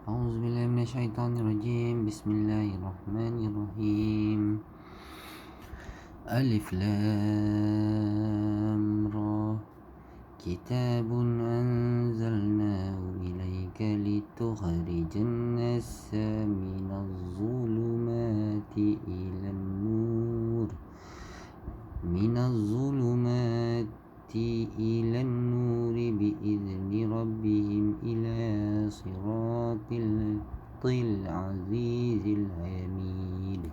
أعوذ بالله من الشيطان الرجيم. بسم الله الرحمن الرحيم. ألف لام را كتاب أنزلناه إليك لتخرج الناس من الظلمات إلى النور بإذن ربهم إلى صراط العزيز الحميد.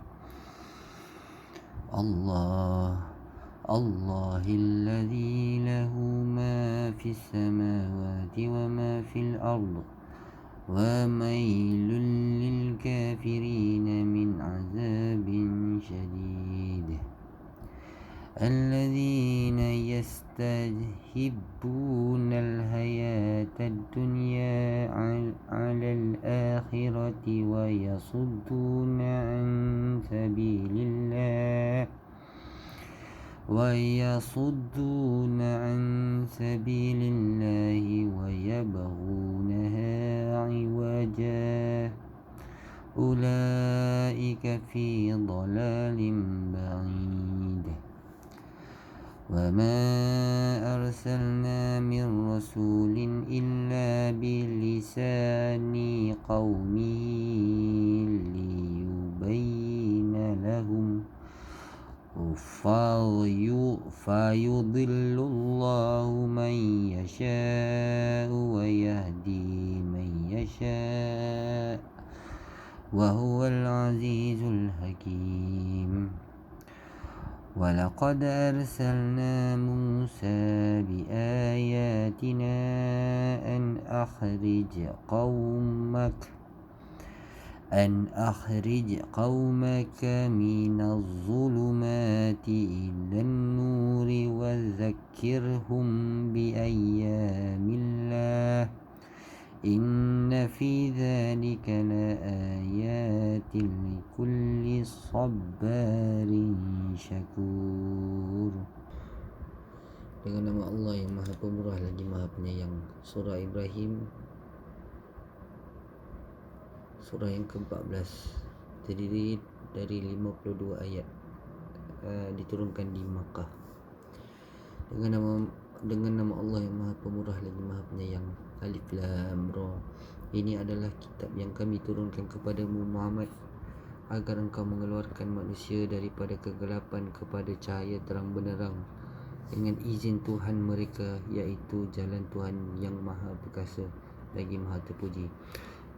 الله الذي له ما في السماوات وما في الأرض وويل للكافرين من عذاب شديد. الذين يستحبون الحياة الدنيا على الآخرة ويصدون عن سبيل الله ويبغونها عوجا أولئك في ضلال بعيد. وما أرسلنا من رسول إلا بلسان قومه ليبين لهم فيضل الله من يشاء ويهدي من يشاء وهو العزيز الحكيم. ولقد أرسلنا موسى بآياتنا أن أخرج قومك من الظلمات إلى النور وذكرهم بأيام الله إن في ذلك لآيات لكل صبار syakur. Dengan nama Allah yang Maha Pemurah lagi Maha Penyayang. Surah Ibrahim, surah yang ke-14, terdiri dari 52 ayat, diturunkan di Makkah. Dengan nama Allah yang Maha Pemurah lagi Maha Penyayang. Alif Lam Ra. Ini adalah kitab yang kami turunkan kepadamu Muhammad, agar engkau mengeluarkan manusia daripada kegelapan kepada cahaya terang benderang dengan izin Tuhan mereka, iaitu jalan Tuhan yang Maha Perkasa lagi Maha Terpuji.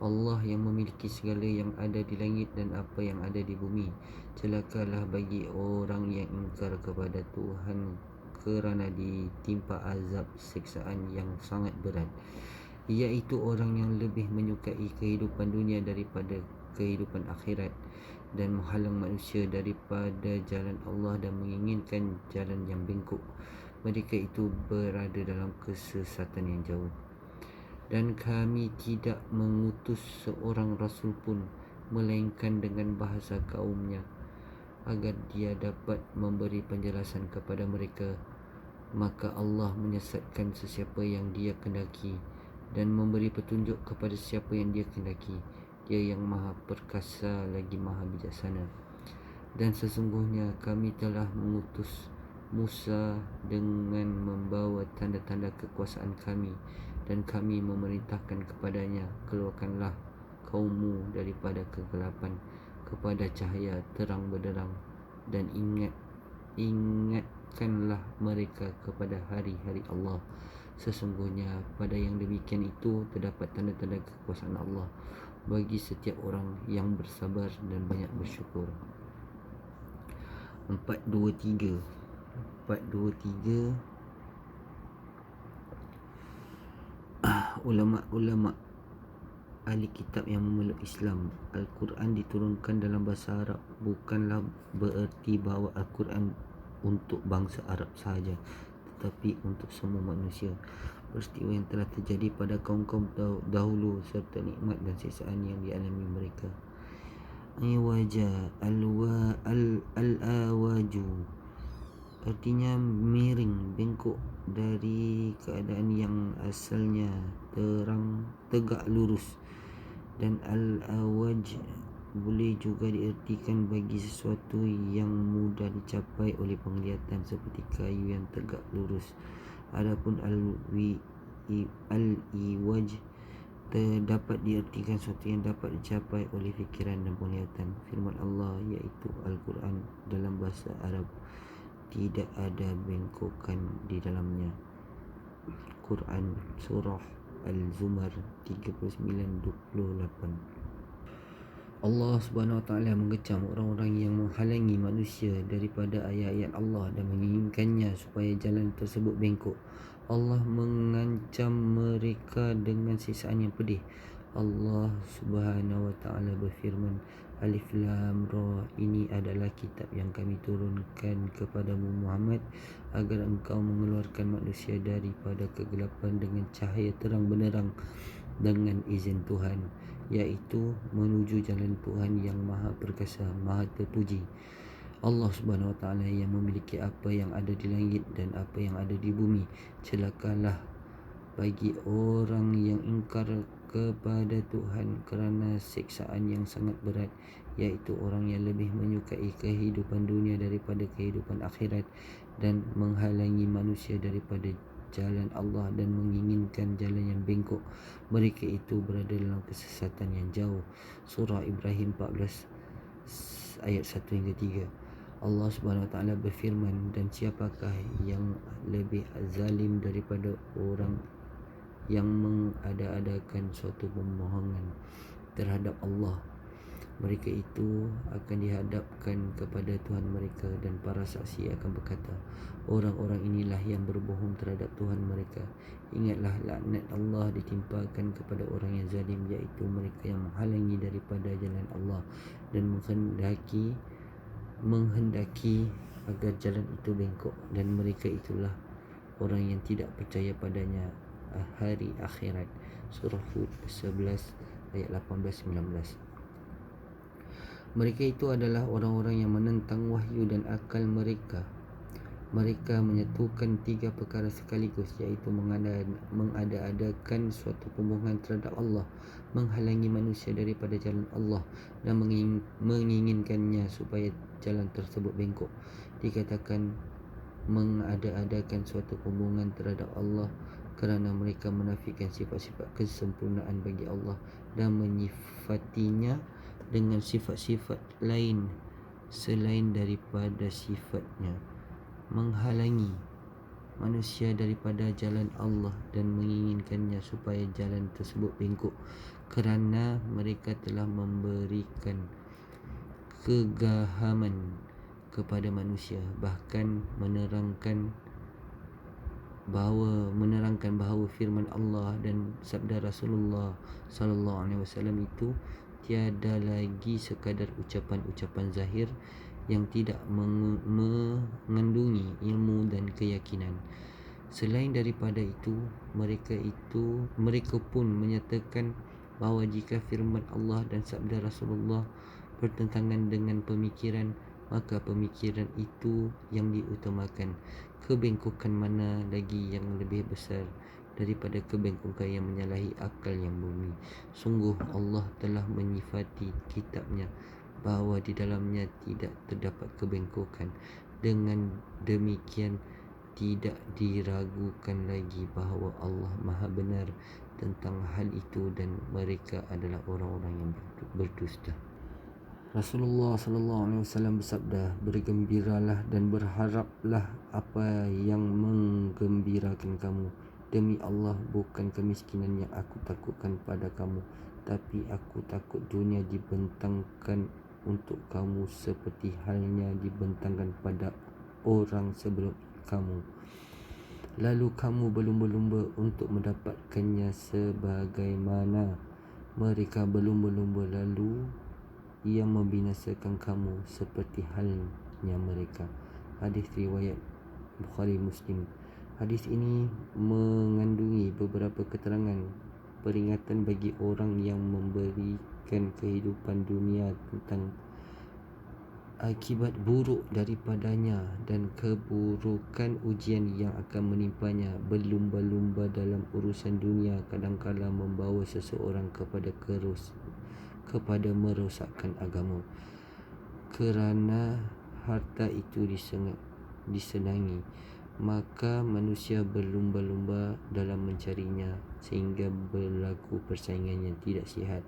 Allah yang memiliki segala yang ada di langit dan apa yang ada di bumi. Celakalah bagi orang yang ingkar kepada Tuhan kerana ditimpa azab siksaan yang sangat berat, iaitu orang yang lebih menyukai kehidupan dunia daripada kehidupan akhirat dan menghalang manusia daripada jalan Allah dan menginginkan jalan yang bengkok. Mereka itu berada dalam kesesatan yang jauh. Dan kami tidak mengutus seorang rasul pun melainkan dengan bahasa kaumnya, agar dia dapat memberi penjelasan kepada mereka. Maka Allah menyesatkan sesiapa yang dia kehendaki dan memberi petunjuk kepada siapa yang dia kehendaki. Dia yang Maha Perkasa lagi Maha Bijaksana. Dan sesungguhnya kami telah mengutus Musa dengan membawa tanda-tanda kekuasaan kami, dan kami memerintahkan kepadanya, keluarkanlah kaummu daripada kegelapan kepada cahaya terang benderang, dan ingatkanlah mereka kepada hari-hari Allah. Sesungguhnya pada yang demikian itu terdapat tanda-tanda kekuasaan Allah bagi setiap orang yang bersabar dan banyak bersyukur. 423 ulama-ulama ahli kitab yang memeluk Islam. Al-Quran diturunkan dalam bahasa Arab bukanlah bererti bahawa Al-Quran untuk bangsa Arab sahaja, tetapi untuk semua manusia. Peristiwa yang telah terjadi pada kaum-kaum dahulu serta nikmat dan siksaan yang dialami mereka. Iwaja al-awaju artinya miring, bengkok dari keadaan yang asalnya tegak lurus Dan al-awaj boleh juga diartikan bagi sesuatu yang mudah dicapai oleh penglihatan seperti kayu yang tegak lurus. Adapun al-iwaj dapat diartikan sesuatu yang dapat dicapai oleh fikiran dan penglihatan. Firman Allah iaitu Al-Quran dalam bahasa Arab tidak ada bengkokan di dalamnya. Quran Surah Al-Zumar 39:28. Allah Subhanahu Wa Taala mengecam orang-orang yang menghalangi manusia daripada ayat-ayat Allah dan menginginkannya supaya jalan tersebut bengkok. Allah mengancam mereka dengan siksaan yang pedih. Allah Subhanahu Wa Taala berfirman, Alif Lam Ra, ini adalah kitab yang kami turunkan kepadamu Muhammad agar engkau mengeluarkan manusia daripada kegelapan dengan cahaya terang benderang dengan izin Tuhan, iaitu menuju jalan Tuhan yang Maha Perkasa, Maha Terpuji. Allah Subhanahu Wa Taala yang memiliki apa yang ada di langit dan apa yang ada di bumi. Celakalah bagi orang yang ingkar kepada Tuhan kerana siksaan yang sangat berat, iaitu orang yang lebih menyukai kehidupan dunia daripada kehidupan akhirat dan menghalangi manusia daripada jalan Allah dan menginginkan jalan yang bengkok. Mereka itu berada dalam kesesatan yang jauh. Surah Ibrahim 14 ayat 1 hingga 3. Allah Subhanahu Wa Taala berfirman, dan siapakah yang lebih zalim daripada orang yang mengada-adakan suatu pemohongan terhadap Allah. Mereka itu akan dihadapkan kepada Tuhan mereka dan para saksi akan berkata, orang-orang inilah yang berbohong terhadap Tuhan mereka. Ingatlah laknat Allah ditimpakan kepada orang yang zalim, iaitu mereka yang menghalangi daripada jalan Allah dan menghendaki agar jalan itu bengkok, dan mereka itulah orang yang tidak percaya padanya hari akhirat. Surah Hud 11 ayat 18-19. Mereka itu adalah orang-orang yang menentang wahyu dan akal mereka. Mereka menyatukan 3 perkara sekaligus, iaitu mengada-adakan suatu pembohongan terhadap Allah, menghalangi manusia daripada jalan Allah dan menginginkannya supaya jalan tersebut bengkok. Dikatakan mengada-adakan suatu pembohongan terhadap Allah kerana mereka menafikan sifat-sifat kesempurnaan bagi Allah dan menyifatinya dengan sifat-sifat lain selain daripada sifatnya. Menghalangi manusia daripada jalan Allah dan menginginkannya supaya jalan tersebut bengkok kerana mereka telah memberikan kegahaman kepada manusia, bahkan menerangkan bahawa firman Allah dan sabda Rasulullah sallallahu alaihi wasallam itu tiada lagi sekadar ucapan-ucapan zahir yang tidak mengandungi ilmu dan keyakinan. Selain daripada itu, mereka pun menyatakan bahawa jika firman Allah dan sabda Rasulullah bertentangan dengan pemikiran, maka pemikiran itu yang diutamakan. Kebengkokan mana lagi yang lebih besar daripada kebengkokan yang menyalahi akal yang bumi. Sungguh Allah telah menyifati kitabnya bahawa di dalamnya tidak terdapat kebengkokan. Dengan demikian tidak diragukan lagi bahawa Allah Maha benar tentang hal itu dan mereka adalah orang-orang yang berdusta. Rasulullah sallallahu alaihi wasallam bersabda, bergembiralah dan berharaplah apa yang menggembirakan kamu. Demi Allah, bukan kemiskinan yang aku takutkan pada kamu, tapi aku takut dunia dibentangkan untuk kamu seperti halnya dibentangkan pada orang sebelum kamu. Lalu kamu berlumba-lumba untuk mendapatkannya sebagaimana mereka berlumba-lumba lalu yang membinasakan kamu seperti halnya mereka. Hadis riwayat Bukhari Muslim. Hadis ini mengandungi beberapa keterangan peringatan bagi orang yang memberikan kehidupan dunia tentang akibat buruk daripadanya dan keburukan ujian yang akan menimpanya. Berlumba-lumba dalam urusan dunia kadang-kala membawa seseorang kepada merosakkan agama. Kerana harta itu disenangi, maka manusia berlumba-lumba dalam mencarinya, sehingga berlaku persaingan yang tidak sihat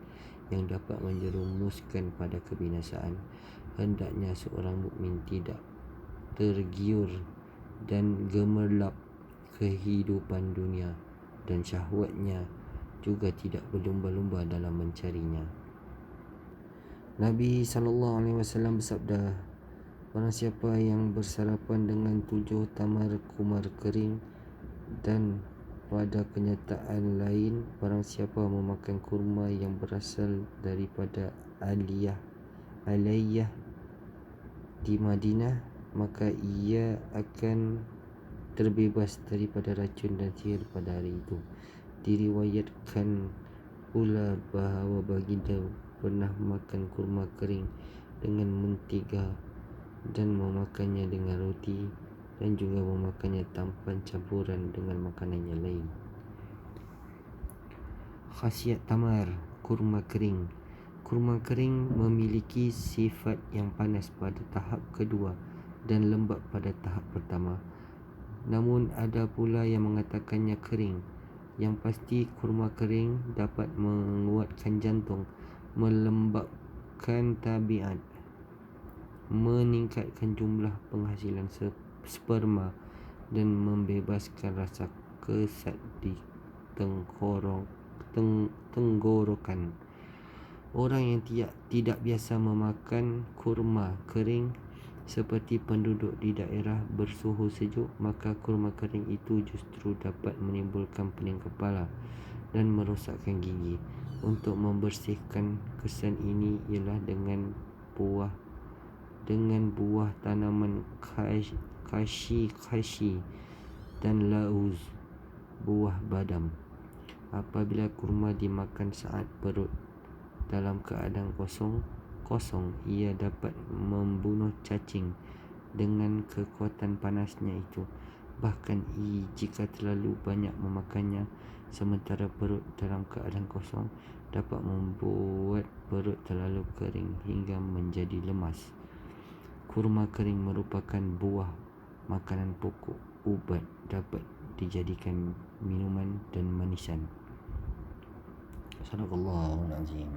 yang dapat menjerumuskan pada kebinasaan. Hendaknya seorang mukmin tidak tergiur dan gemerlap kehidupan dunia, dan syahwatnya juga tidak berlumba-lumba dalam mencarinya. Nabi SAW bersabda, barang siapa yang bersarapan dengan 7 tamar kumar kering, dan pada kenyataan lain, barang siapa memakan kurma yang berasal daripada Aliyah di Madinah, maka ia akan terbebas daripada racun dan sihir pada hari itu. Diriwayatkan pula bahawa baginda pernah makan kurma kering dengan mentega dan memakannya dengan roti, dan juga memakannya tanpa campuran dengan makanan yang lain. Khasiat tamar, kurma kering. Kurma kering memiliki sifat yang panas pada tahap kedua dan lembab pada tahap pertama. Namun ada pula yang mengatakannya kering. Yang pasti, kurma kering dapat menguatkan jantung, melembabkan tabiat, meningkatkan jumlah penghasilan sperma, dan membebaskan rasa kesat di tenggorokan. Orang yang tidak biasa memakan kurma kering, seperti penduduk di daerah bersuhu sejuk, maka kurma kering itu justru dapat menimbulkan pening kepala dan merosakkan gigi. Untuk membersihkan kesan ini ialah dengan buah tanaman kashi dan lauz, buah badam. Apabila kurma dimakan saat perut dalam keadaan kosong, ia dapat membunuh cacing dengan kekuatan panasnya itu. Bahkan jika terlalu banyak memakannya sementara perut dalam keadaan kosong, dapat membuat perut terlalu kering hingga menjadi lemas. Kurma kering merupakan buah makanan pokok ubat, dapat dijadikan minuman dan manisan. Sadaqallahul azim.